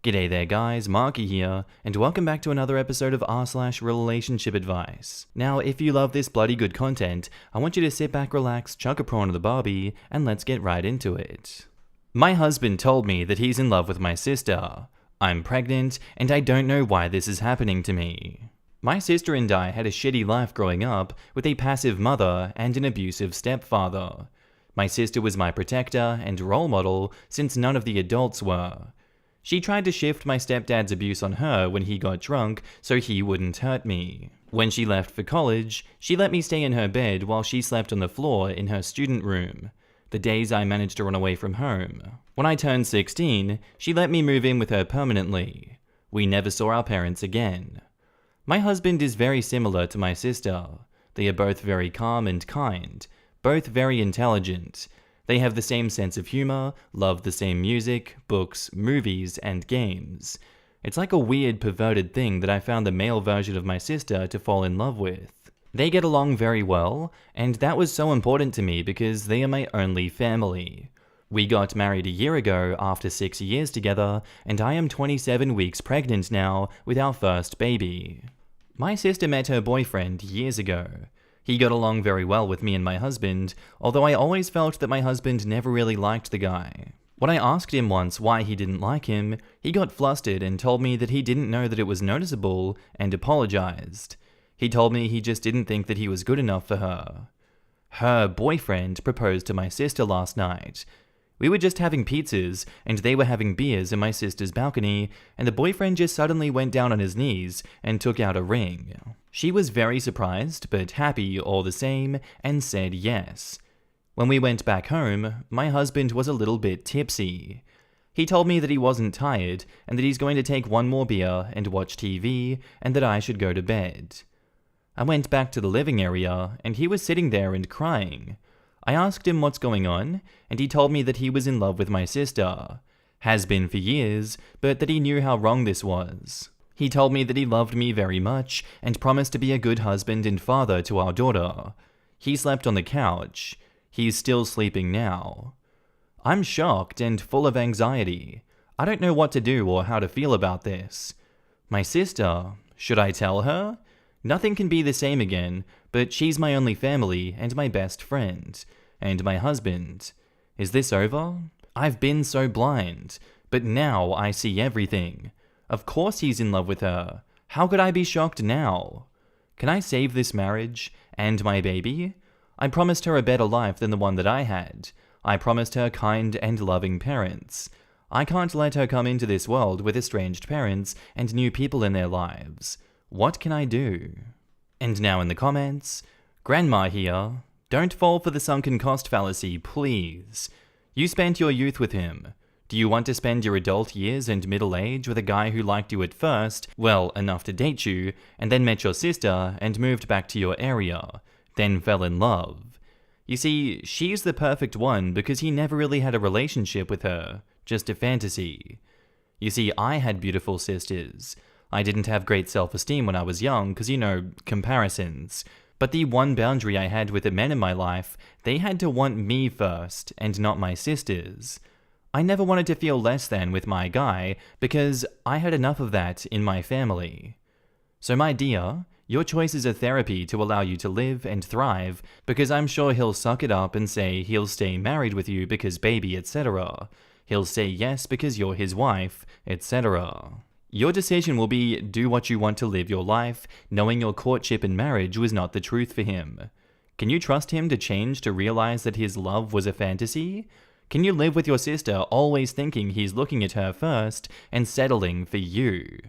G'day there guys, Marky here, and welcome back to another episode of r/relationship advice. Now, if you love this bloody good content, I want you to sit back, relax, chuck a prawn of the barbie, and let's get right into it. My husband told me that he's in love with my sister. I'm pregnant, and I don't know why this is happening to me. My sister and I had a shitty life growing up with a passive mother and an abusive stepfather. My sister was my protector and role model since none of the adults were. She tried to shift my stepdad's abuse on her when he got drunk so he wouldn't hurt me. When she left for college, she let me stay in her bed while she slept on the floor in her student room. The days I managed to run away from home. When I turned 16, she let me move in with her permanently. We never saw our parents again. My husband is very similar to my sister. They are both very calm and kind, both very intelligent. They have the same sense of humor, love the same music, books, movies, and games. It's like a weird, perverted thing that I found the male version of my sister to fall in love with. They get along very well, and that was so important to me because they are my only family. We got married a year ago after 6 years together, and I am 27 weeks pregnant now with our first baby. My sister met her boyfriend years ago. He got along very well with me and my husband, although I always felt that my husband never really liked the guy. When I asked him once why he didn't like him, he got flustered and told me that he didn't know that it was noticeable and apologized. He told me he just didn't think that he was good enough for her. Her boyfriend proposed to my sister last night. We were just having pizzas, and they were having beers in my sister's balcony, and the boyfriend just suddenly went down on his knees and took out a ring. She was very surprised, but happy all the same, and said yes. When we went back home, my husband was a little bit tipsy. He told me that he wasn't tired, and that he's going to take one more beer and watch TV, and that I should go to bed. I went back to the living area, and he was sitting there and crying. I asked him what's going on, and he told me that he was in love with my sister. Has been for years, but that he knew how wrong this was. He told me that he loved me very much, and promised to be a good husband and father to our daughter. He slept on the couch. He's still sleeping now. I'm shocked and full of anxiety. I don't know what to do or how to feel about this. My sister, should I tell her? Nothing can be the same again, but she's my only family and my best friend. And my husband. Is this over? I've been so blind, but now I see everything. Of course he's in love with her. How could I be shocked now? Can I save this marriage and my baby? I promised her a better life than the one that I had. I promised her kind and loving parents. I can't let her come into this world with estranged parents and new people in their lives. What can I do? And now in the comments, Grandma here, don't fall for the sunken cost fallacy, please. You spent your youth with him. Do you want to spend your adult years and middle age with a guy who liked you at first, well, enough to date you, and then met your sister and moved back to your area, then fell in love? You see, she's the perfect one because he never really had a relationship with her, just a fantasy. You see, I had beautiful sisters. I didn't have great self-esteem when I was young because, comparisons. But the one boundary I had with the men in my life, they had to want me first and not my sisters. I never wanted to feel less than with my guy because I had enough of that in my family. So my dear, your choice is a therapy to allow you to live and thrive because I'm sure he'll suck it up and say he'll stay married with you because baby, etc. He'll say yes because you're his wife, etc. Your decision will be do what you want to live your life, knowing your courtship and marriage was not the truth for him. Can you trust him to change to realize that his love was a fantasy? Can you live with your sister always thinking he's looking at her first and settling for you?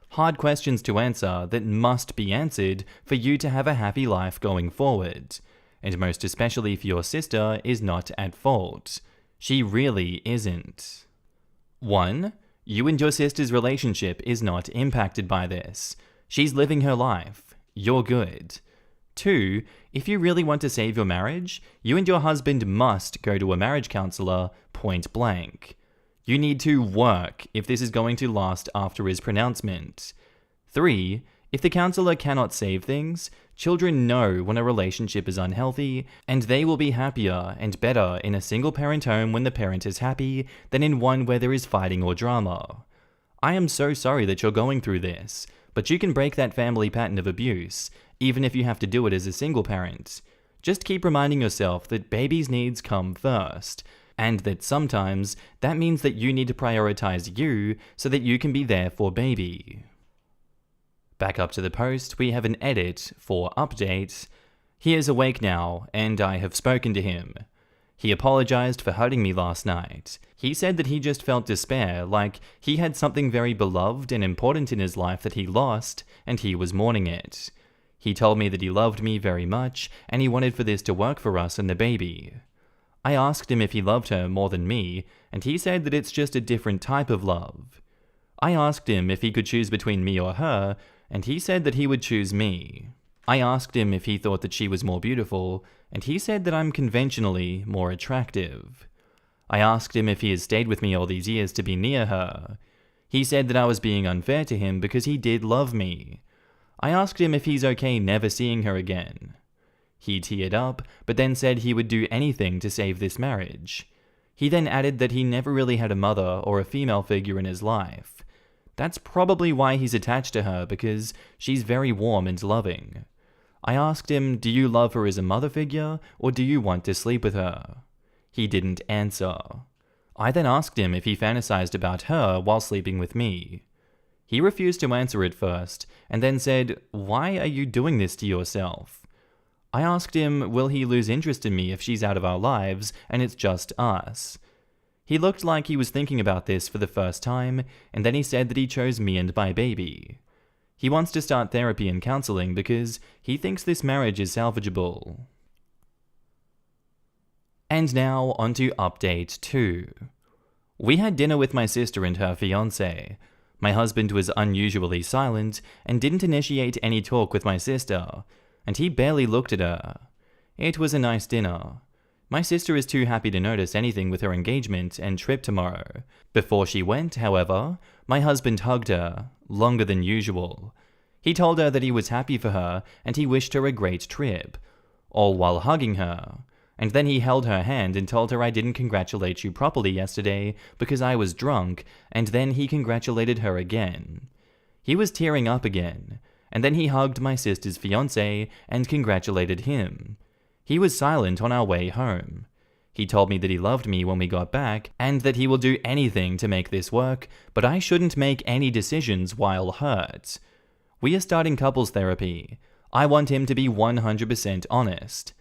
Hard questions to answer that must be answered for you to have a happy life going forward. And most especially if your sister is not at fault. She really isn't. 1. You and your sister's relationship is not impacted by this. She's living her life. You're good. 2. If you really want to save your marriage, you and your husband must go to a marriage counselor, point blank. You need to work if this is going to last after his pronouncement. 3. If the counselor cannot save things, children know when a relationship is unhealthy, and they will be happier and better in a single-parent home when the parent is happy than in one where there is fighting or drama. I am so sorry that you're going through this, but you can break that family pattern of abuse, even if you have to do it as a single parent. Just keep reminding yourself that baby's needs come first, and that sometimes that means that you need to prioritize you so that you can be there for baby. Back up to the post, we have an edit for update. He is awake now, and I have spoken to him. He apologized for hurting me last night. He said that he just felt despair, like he had something very beloved and important in his life that he lost, and he was mourning it. He told me that he loved me very much, and he wanted for this to work for us and the baby. I asked him if he loved her more than me, and he said that it's just a different type of love. I asked him if he could choose between me or her, and he said that he would choose me. I asked him if he thought that she was more beautiful, and he said that I'm conventionally more attractive. I asked him if he has stayed with me all these years to be near her. He said that I was being unfair to him because he did love me. I asked him if he's okay never seeing her again. He teared up, but then said he would do anything to save this marriage. He then added that he never really had a mother or a female figure in his life. That's probably why he's attached to her, because she's very warm and loving. I asked him, do you love her as a mother figure, or do you want to sleep with her? He didn't answer. I then asked him if he fantasized about her while sleeping with me. He refused to answer at first, and then said, why are you doing this to yourself? I asked him, will he lose interest in me if she's out of our lives and it's just us? He looked like he was thinking about this for the first time, and then he said that he chose me and my baby. He wants to start therapy and counseling because he thinks this marriage is salvageable. And now onto update 2. We had dinner with my sister and her fiancé. My husband was unusually silent and didn't initiate any talk with my sister, and he barely looked at her. It was a nice dinner. My sister is too happy to notice anything with her engagement and trip tomorrow. Before she went, however, my husband hugged her, longer than usual. He told her that he was happy for her and he wished her a great trip, all while hugging her. And then he held her hand and told her I didn't congratulate you properly yesterday because I was drunk, and then he congratulated her again. He was tearing up again, and then he hugged my sister's fiancé and congratulated him. He was silent on our way home. He told me that he loved me when we got back, and that he will do anything to make this work, but I shouldn't make any decisions while hurt. We are starting couples therapy. I want him to be 100% honest.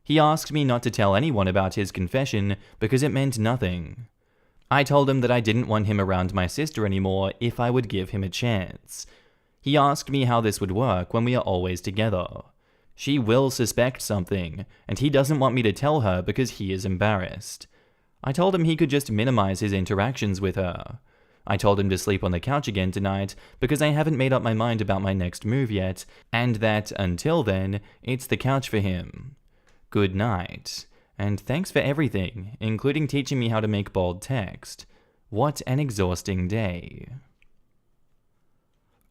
He asked me not to tell anyone about his confession because it meant nothing. I told him that I didn't want him around my sister anymore if I would give him a chance. He asked me how this would work when we are always together. She will suspect something, and he doesn't want me to tell her because he is embarrassed. I told him he could just minimize his interactions with her. I told him to sleep on the couch again tonight because I haven't made up my mind about my next move yet, and that, until then, it's the couch for him. Good night, and thanks for everything, including teaching me how to make bold text. What an exhausting day.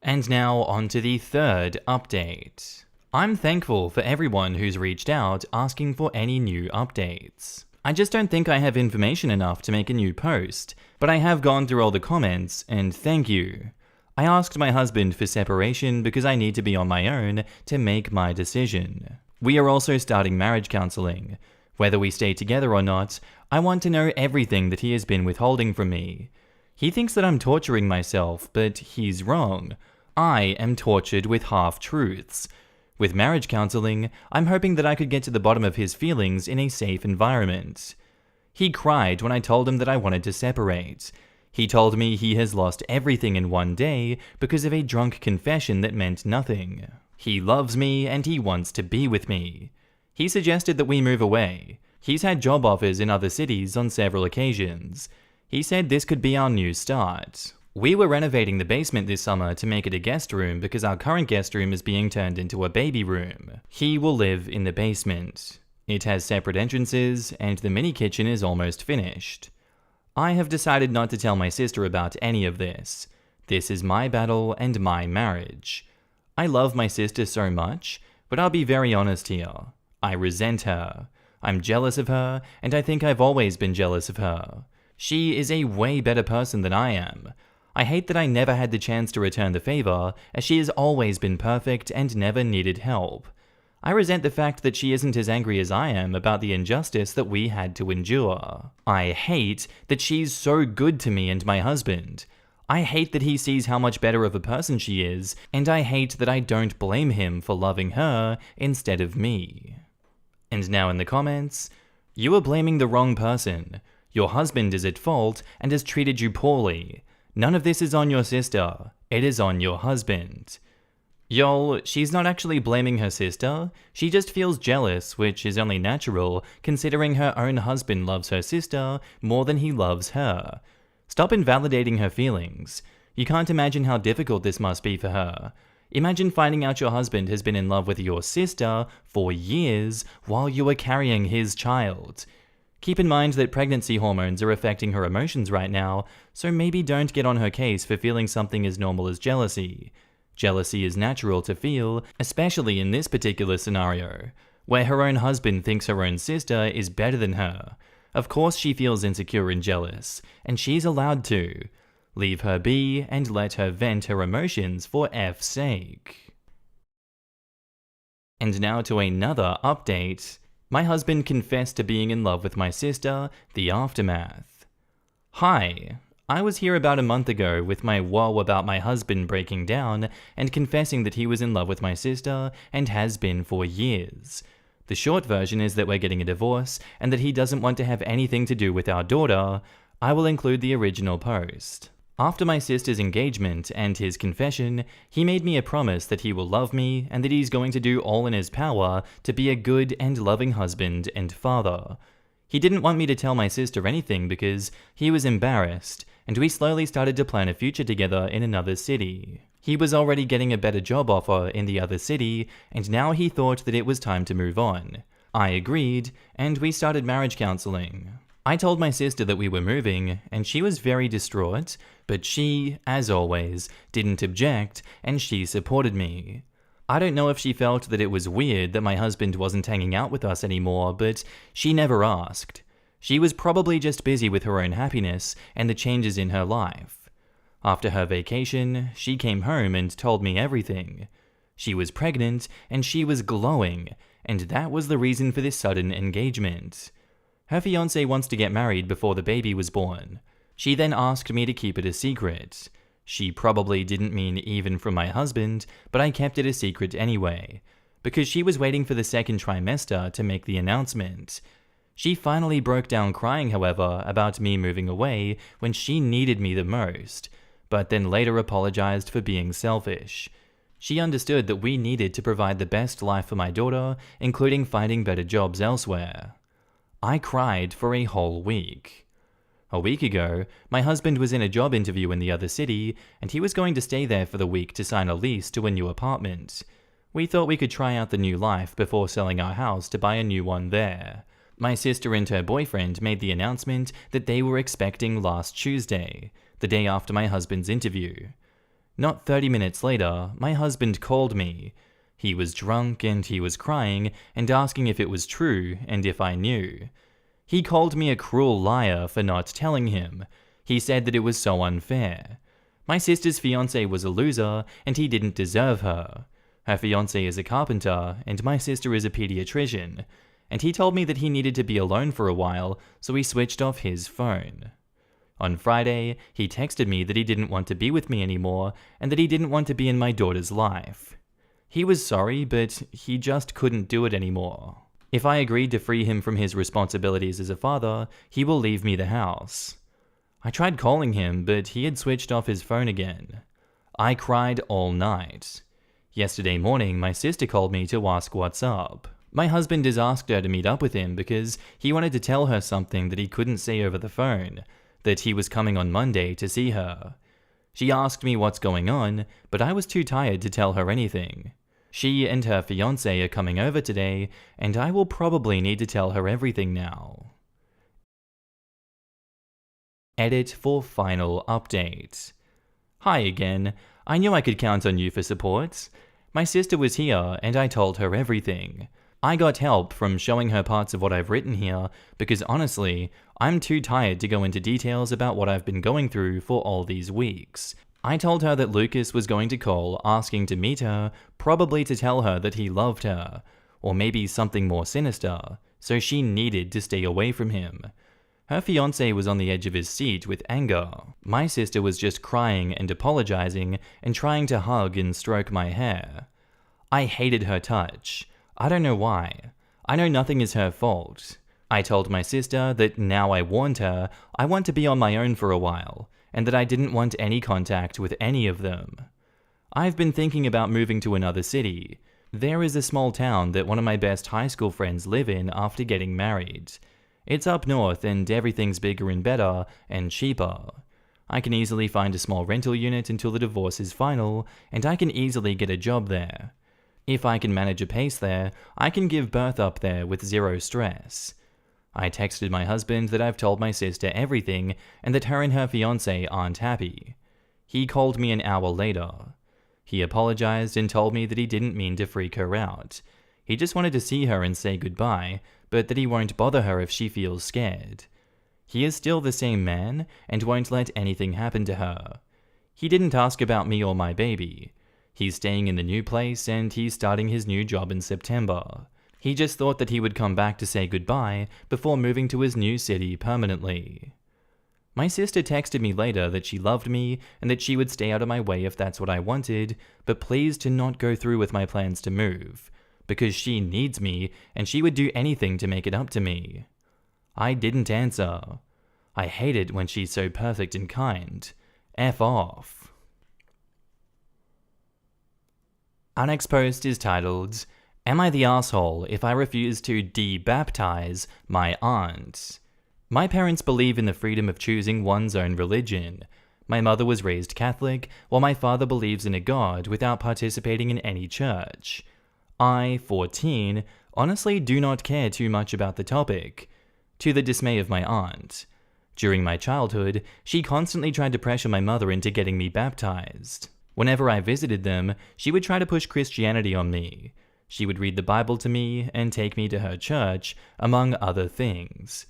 And now on to the third update. I'm thankful for everyone who's reached out asking for any new updates. I just don't think I have information enough to make a new post, but I have gone through all the comments, and thank you. I asked my husband for separation because I need to be on my own to make my decision. We are also starting marriage counseling. Whether we stay together or not, I want to know everything that he has been withholding from me. He thinks that I'm torturing myself, but he's wrong. I am tortured with half-truths. With marriage counseling, I'm hoping that I could get to the bottom of his feelings in a safe environment. He cried when I told him that I wanted to separate. He told me he has lost everything in one day because of a drunk confession that meant nothing. He loves me and he wants to be with me. He suggested that we move away. He's had job offers in other cities on several occasions. He said this could be our new start. We were renovating the basement this summer to make it a guest room because our current guest room is being turned into a baby room. He will live in the basement. It has separate entrances and the mini kitchen is almost finished. I have decided not to tell my sister about any of this. This is my battle and my marriage. I love my sister so much, but I'll be very honest here. I resent her. I'm jealous of her, and I think I've always been jealous of her. She is a way better person than I am. I hate that I never had the chance to return the favor, as she has always been perfect and never needed help. I resent the fact that she isn't as angry as I am about the injustice that we had to endure. I hate that she's so good to me and my husband. I hate that he sees how much better of a person she is, and I hate that I don't blame him for loving her instead of me. And now in the comments, you are blaming the wrong person. Your husband is at fault and has treated you poorly. None of this is on your sister. It is on your husband. Y'all, she's not actually blaming her sister, she just feels jealous, which is only natural considering her own husband loves her sister more than he loves her. Stop invalidating her feelings. You can't imagine how difficult this must be for her. Imagine finding out your husband has been in love with your sister for years while you are carrying his child. Keep in mind that pregnancy hormones are affecting her emotions right now, so maybe don't get on her case for feeling something as normal as jealousy. Jealousy is natural to feel, especially in this particular scenario, where her own husband thinks her own sister is better than her. Of course she feels insecure and jealous, and she's allowed to. Leave her be and let her vent her emotions for F's sake. And now to another update. My husband confessed to being in love with my sister, the aftermath. Hi. I was here about a month ago with my woe about my husband breaking down and confessing that he was in love with my sister and has been for years. The short version is that we're getting a divorce and that he doesn't want to have anything to do with our daughter. I will include the original post. After my sister's engagement and his confession, he made me a promise that he will love me and that he's going to do all in his power to be a good and loving husband and father. He didn't want me to tell my sister anything because he was embarrassed, and we slowly started to plan a future together in another city. He was already getting a better job offer in the other city, and now he thought that it was time to move on. I agreed, and we started marriage counseling. I told my sister that we were moving, and she was very distraught, but she, as always, didn't object, and she supported me. I don't know if she felt that it was weird that my husband wasn't hanging out with us anymore, but she never asked. She was probably just busy with her own happiness and the changes in her life. After her vacation, she came home and told me everything. She was pregnant, and she was glowing, and that was the reason for this sudden engagement. Her fiancé wants to get married before the baby was born. She then asked me to keep it a secret. She probably didn't mean even from my husband, but I kept it a secret anyway, because she was waiting for the second trimester to make the announcement. She finally broke down crying, however, about me moving away when she needed me the most, but then later apologized for being selfish. She understood that we needed to provide the best life for my daughter, including finding better jobs elsewhere. I cried for a whole week. A week ago, my husband was in a job interview in the other city, and he was going to stay there for the week to sign a lease to a new apartment. We thought we could try out the new life before selling our house to buy a new one there. My sister and her boyfriend made the announcement that they were expecting last Tuesday, the day after my husband's interview. Not 30 minutes later, my husband called me. He was drunk and he was crying and asking if it was true and if I knew. He called me a cruel liar for not telling him. He said that it was so unfair. My sister's fiancé was a loser and he didn't deserve her. Her fiancé is a carpenter and my sister is a pediatrician. And he told me that he needed to be alone for a while, so he switched off his phone. On Friday, he texted me that he didn't want to be with me anymore and that he didn't want to be in my daughter's life. He was sorry, but he just couldn't do it anymore. If I agreed to free him from his responsibilities as a father, he will leave me the house. I tried calling him, but he had switched off his phone again. I cried all night. Yesterday morning, my sister called me to ask what's up. My husband has asked her to meet up with him because he wanted to tell her something that he couldn't say over the phone, that he was coming on Monday to see her. She asked me what's going on, but I was too tired to tell her anything. She and her fiancé are coming over today, and I will probably need to tell her everything now. Edit for final update. Hi again. I knew I could count on you for support. My sister was here, and I told her everything. I got help from showing her parts of what I've written here because honestly, I'm too tired to go into details about what I've been going through for all these weeks. I told her that Lucas was going to call asking to meet her, probably to tell her that he loved her, or maybe something more sinister, so she needed to stay away from him. Her fiancé was on the edge of his seat with anger. My sister was just crying and apologizing and trying to hug and stroke my hair. I hated her touch. I don't know why. I know nothing is her fault. I told my sister that now I warned her, I want to be on my own for a while, and that I didn't want any contact with any of them. I've been thinking about moving to another city. There is a small town that one of my best high school friends live in after getting married. It's up north and everything's bigger and better and cheaper. I can easily find a small rental unit until the divorce is final, and I can easily get a job there. If I can manage a pace there, I can give birth up there with zero stress. I texted my husband that I've told my sister everything and that her and her fiancé aren't happy. He called me an hour later. He apologized and told me that he didn't mean to freak her out. He just wanted to see her and say goodbye, but that he won't bother her if she feels scared. He is still the same man and won't let anything happen to her. He didn't ask about me or my baby. He's staying in the new place and he's starting his new job in September. He just thought that he would come back to say goodbye before moving to his new city permanently. My sister texted me later that she loved me and that she would stay out of my way if that's what I wanted, but please to not go through with my plans to move, because she needs me and she would do anything to make it up to me. I didn't answer. I hate it when she's so perfect and kind. F off. Our next post is titled, Am I the asshole if I refuse to de-baptize my aunt? My parents believe in the freedom of choosing one's own religion. My mother was raised Catholic, while my father believes in a God without participating in any church. I, 14, honestly do not care too much about the topic, to the dismay of my aunt. During my childhood, she constantly tried to pressure my mother into getting me baptized. Whenever I visited them, she would try to push Christianity on me. She would read the Bible to me and take me to her church, among other things.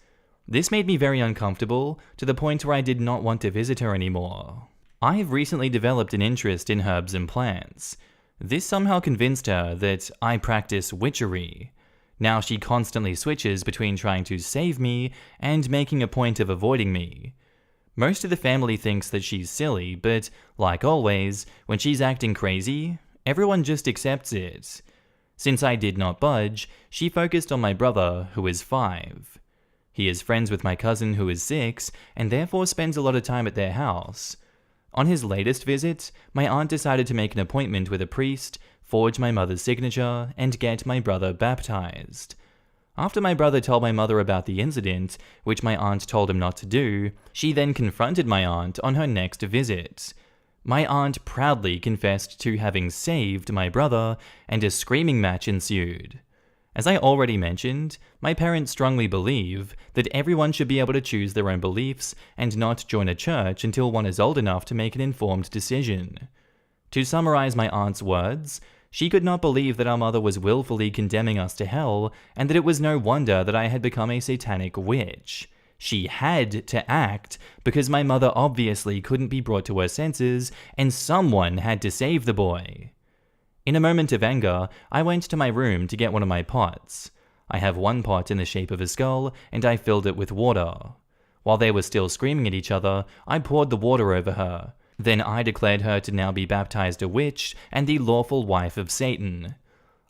This made me very uncomfortable, to the point where I did not want to visit her anymore. I have recently developed an interest in herbs and plants. This somehow convinced her that I practice witchery. Now she constantly switches between trying to save me and making a point of avoiding me. Most of the family thinks that she's silly, but, like always, when she's acting crazy, everyone just accepts it. Since I did not budge, she focused on my brother, who is 5. He is friends with my cousin, who is 6, and therefore spends a lot of time at their house. On his latest visit, my aunt decided to make an appointment with a priest, forge my mother's signature, and get my brother baptized. After my brother told my mother about the incident, which my aunt told him not to do, she then confronted my aunt on her next visit. My aunt proudly confessed to having saved my brother, and a screaming match ensued. As I already mentioned, my parents strongly believe that everyone should be able to choose their own beliefs and not join a church until one is old enough to make an informed decision. To summarize my aunt's words, she could not believe that our mother was willfully condemning us to hell, and that it was no wonder that I had become a satanic witch. She had to act, because my mother obviously couldn't be brought to her senses, and someone had to save the boy. In a moment of anger, I went to my room to get one of my pots. I have one pot in the shape of a skull, and I filled it with water. While they were still screaming at each other, I poured the water over her. Then I declared her to now be baptized a witch and the lawful wife of Satan.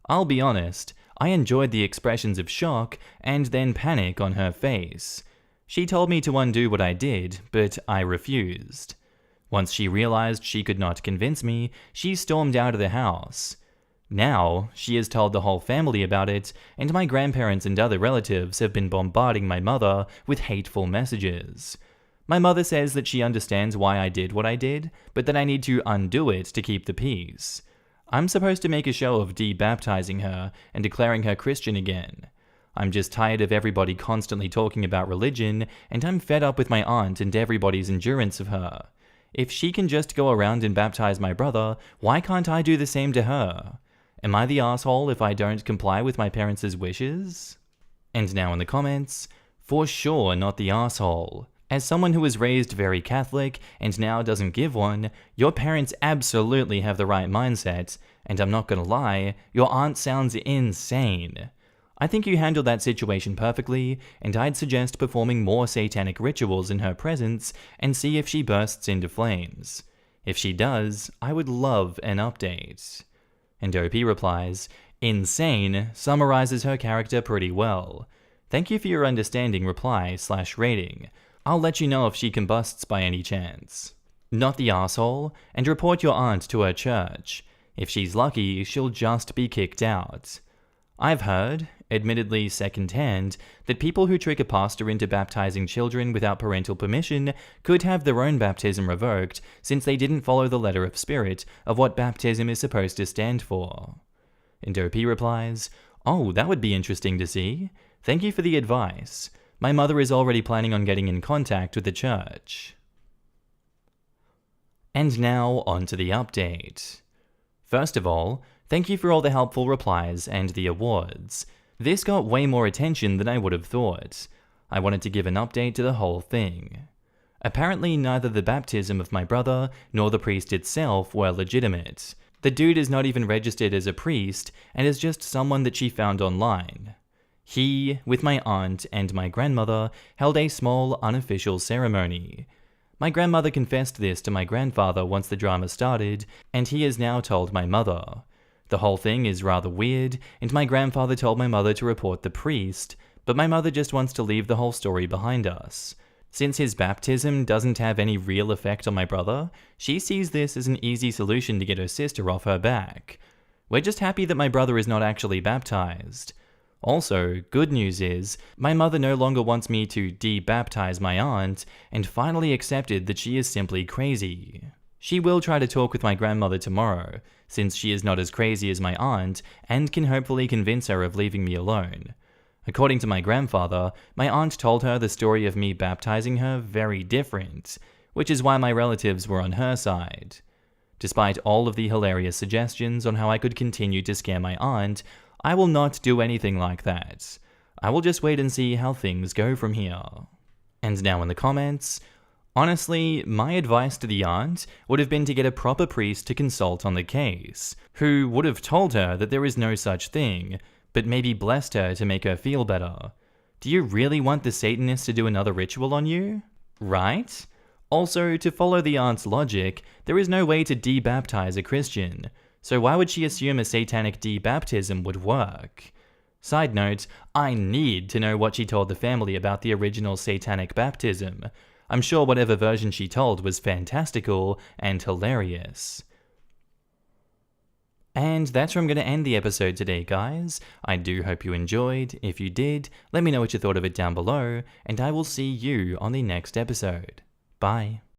I'll be honest, I enjoyed the expressions of shock and then panic on her face. She told me to undo what I did, but I refused. Once she realized she could not convince me, she stormed out of the house. Now, she has told the whole family about it, and my grandparents and other relatives have been bombarding my mother with hateful messages. My mother says that she understands why I did what I did, but that I need to undo it to keep the peace. I'm supposed to make a show of de-baptizing her and declaring her Christian again. I'm just tired of everybody constantly talking about religion, and I'm fed up with my aunt and everybody's endurance of her. If she can just go around and baptize my brother, why can't I do the same to her? Am I the asshole if I don't comply with my parents' wishes? And now in the comments, for sure not the asshole. As someone who was raised very Catholic and now doesn't give one, your parents absolutely have the right mindset, and I'm not gonna lie, your aunt sounds insane. I think you handled that situation perfectly, and I'd suggest performing more satanic rituals in her presence and see if she bursts into flames. If she does, I would love an update. And OP replies, insane summarizes her character pretty well. Thank you for your understanding reply/rating. I'll let you know if she combusts by any chance. Not the asshole, and report your aunt to her church. If she's lucky, she'll just be kicked out. I've heard, admittedly secondhand, that people who trick a pastor into baptizing children without parental permission could have their own baptism revoked since they didn't follow the letter of spirit of what baptism is supposed to stand for. And OP replies, oh, that would be interesting to see. Thank you for the advice. My mother is already planning on getting in contact with the church. And now on to the update. First of all, thank you for all the helpful replies and the awards. This got way more attention than I would have thought. I wanted to give an update to the whole thing. Apparently neither the baptism of my brother nor the priest itself were legitimate. The dude is not even registered as a priest and is just someone that she found online. He, with my aunt and my grandmother, held a small unofficial ceremony. My grandmother confessed this to my grandfather once the drama started, and he has now told my mother. The whole thing is rather weird, and my grandfather told my mother to report the priest, but my mother just wants to leave the whole story behind us. Since his baptism doesn't have any real effect on my brother, she sees this as an easy solution to get her sister off her back. We're just happy that my brother is not actually baptized. Also, good news is, my mother no longer wants me to de-baptize my aunt, and finally accepted that she is simply crazy. She will try to talk with my grandmother tomorrow, since she is not as crazy as my aunt, and can hopefully convince her of leaving me alone. According to my grandfather, my aunt told her the story of me baptizing her very different, which is why my relatives were on her side. Despite all of the hilarious suggestions on how I could continue to scare my aunt, I will not do anything like that. I will just wait and see how things go from here. And now in the comments, honestly, my advice to the aunt would have been to get a proper priest to consult on the case, who would have told her that there is no such thing, but maybe blessed her to make her feel better. Do you really want the Satanist to do another ritual on you? Right? Also, to follow the aunt's logic, there is no way to de-baptize a Christian, so why would she assume a satanic de-baptism would work? Side note, I need to know what she told the family about the original satanic baptism. I'm sure whatever version she told was fantastical and hilarious. And that's where I'm going to end the episode today, guys. I do hope you enjoyed. If you did, let me know what you thought of it down below, and I will see you on the next episode. Bye.